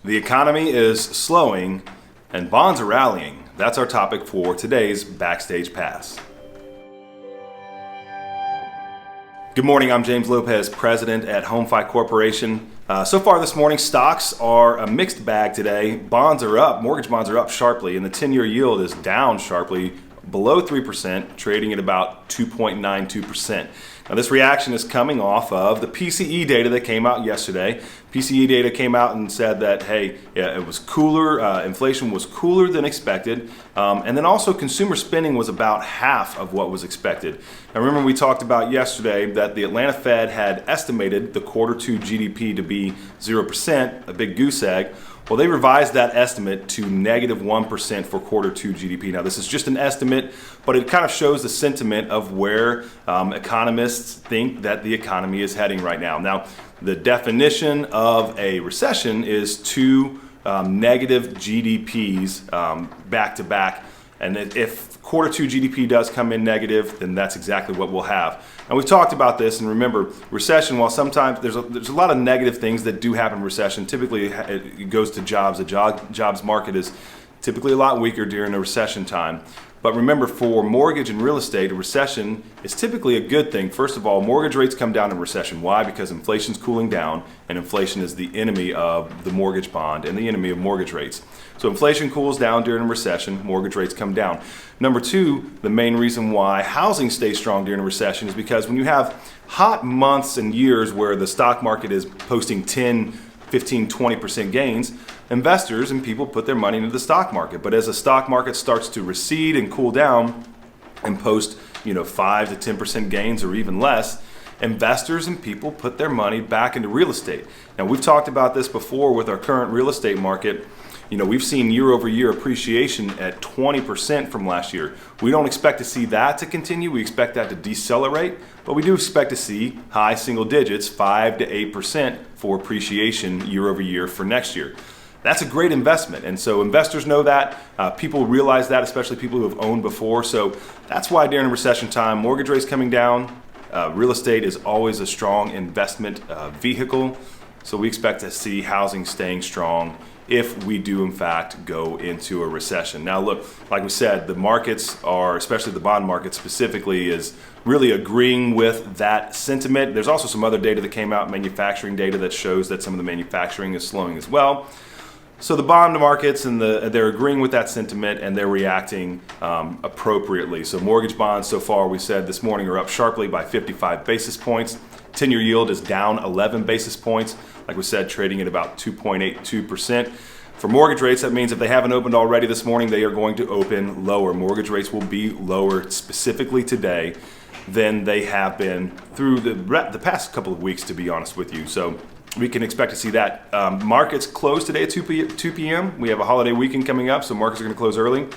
The economy is slowing and bonds are rallying. That's our topic for today's Backstage Pass. Good morning, I'm James Lopez, president at HomeFi Corporation. So far this morning, stocks are a mixed bag today. Bonds are up, mortgage bonds are up sharply, and the 10-year yield is down sharply, below 3%, trading at about 2.92%. Now this reaction is coming off of the PCE data that came out yesterday. PCE data came out and said that, hey, yeah, it was cooler, inflation was cooler than expected, and then also consumer spending was about half of what was expected. Now remember we talked about yesterday that the Atlanta Fed had estimated the Q2 GDP to be 0%, a big goose egg. Well, they revised that estimate to -1% for Q2 GDP. Now, this is just an estimate, but it kind of shows the sentiment of where economists think that the economy is heading right now. Now, the definition of a recession is two negative GDPs back to back. And if Q2 GDP does come in negative, then that's exactly what we'll have. And we've talked about this, and remember, recession, while sometimes there's a lot of negative things that do happen in recession, typically it goes to jobs. The jobs market is typically a lot weaker during a recession time. But remember, for mortgage and real estate, a recession is typically a good thing. First of all, mortgage rates come down in recession. Why? Because inflation's cooling down, and inflation is the enemy of the mortgage bond and the enemy of mortgage rates. So inflation cools down during a recession, mortgage rates come down. Number two, the main reason why housing stays strong during a recession is because when you have hot months and years where the stock market is posting 10, 15, 20% gains, investors and people put their money into the stock market. But as the stock market starts to recede and cool down and post 5 to 10% gains or even less, investors and people put their money back into real estate. Now we've talked about this before with our current real estate market. We've seen year over year appreciation at 20% from last year. We don't expect to see that to continue. We expect that to decelerate, but we do expect to see high single digits, 5 to 8% for appreciation year over year for next year. That's a great investment. And so investors know that, people realize that, especially people who have owned before. So that's why during a recession time, mortgage rates coming down, real estate is always a strong investment vehicle. So we expect to see housing staying strong if we do in fact go into a recession. Now look, like we said, the markets are, especially the bond market specifically, is really agreeing with that sentiment. There's also some other data that came out, manufacturing data, that shows that some of the manufacturing is slowing as well. So the bond markets they're agreeing with that sentiment and they're reacting appropriately. So mortgage bonds so far, we said this morning, are up sharply by 55 basis points. 10-year yield is down 11 basis points. Like we said, trading at about 2.82%. For mortgage rates, that means if they haven't opened already this morning, they are going to open lower. Mortgage rates will be lower specifically today than they have been through the past couple of weeks, to be honest with you. So we can expect to see that. Markets close today at 2 p.m. We have a holiday weekend coming up, so markets are going to close early,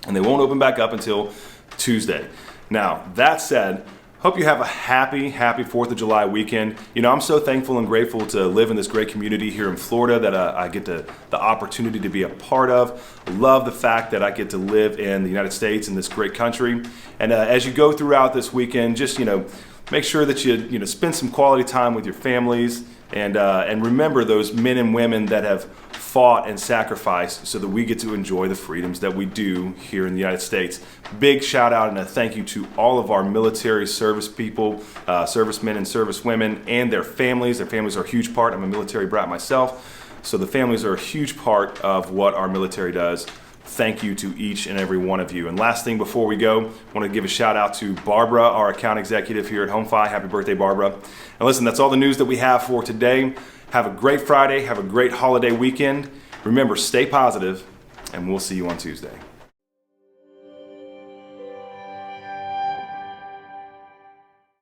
and they won't open back up until Tuesday. Now, that said, hope you have a happy 4th of July weekend. I'm so thankful and grateful to live in this great community here in Florida that I get the opportunity to be a part of. I love the fact that I get to live in the United States, in this great country. And as you go throughout this weekend, just make sure that you spend some quality time with your families, and remember those men and women that have fought and sacrificed so that we get to enjoy the freedoms that we do here in the United States. Big shout out and a thank you to all of our military service people, servicemen and servicewomen, and their families. Their families are a huge part. I'm a military brat myself, so the families are a huge part of what our military does. Thank you to each and every one of you. And last thing before we go, I want to give a shout out to Barbara, our account executive here at HomeFi. Happy birthday, Barbara. And listen, that's all the news that we have for today. Have a great Friday. Have a great holiday weekend. Remember, stay positive, and we'll see you on Tuesday.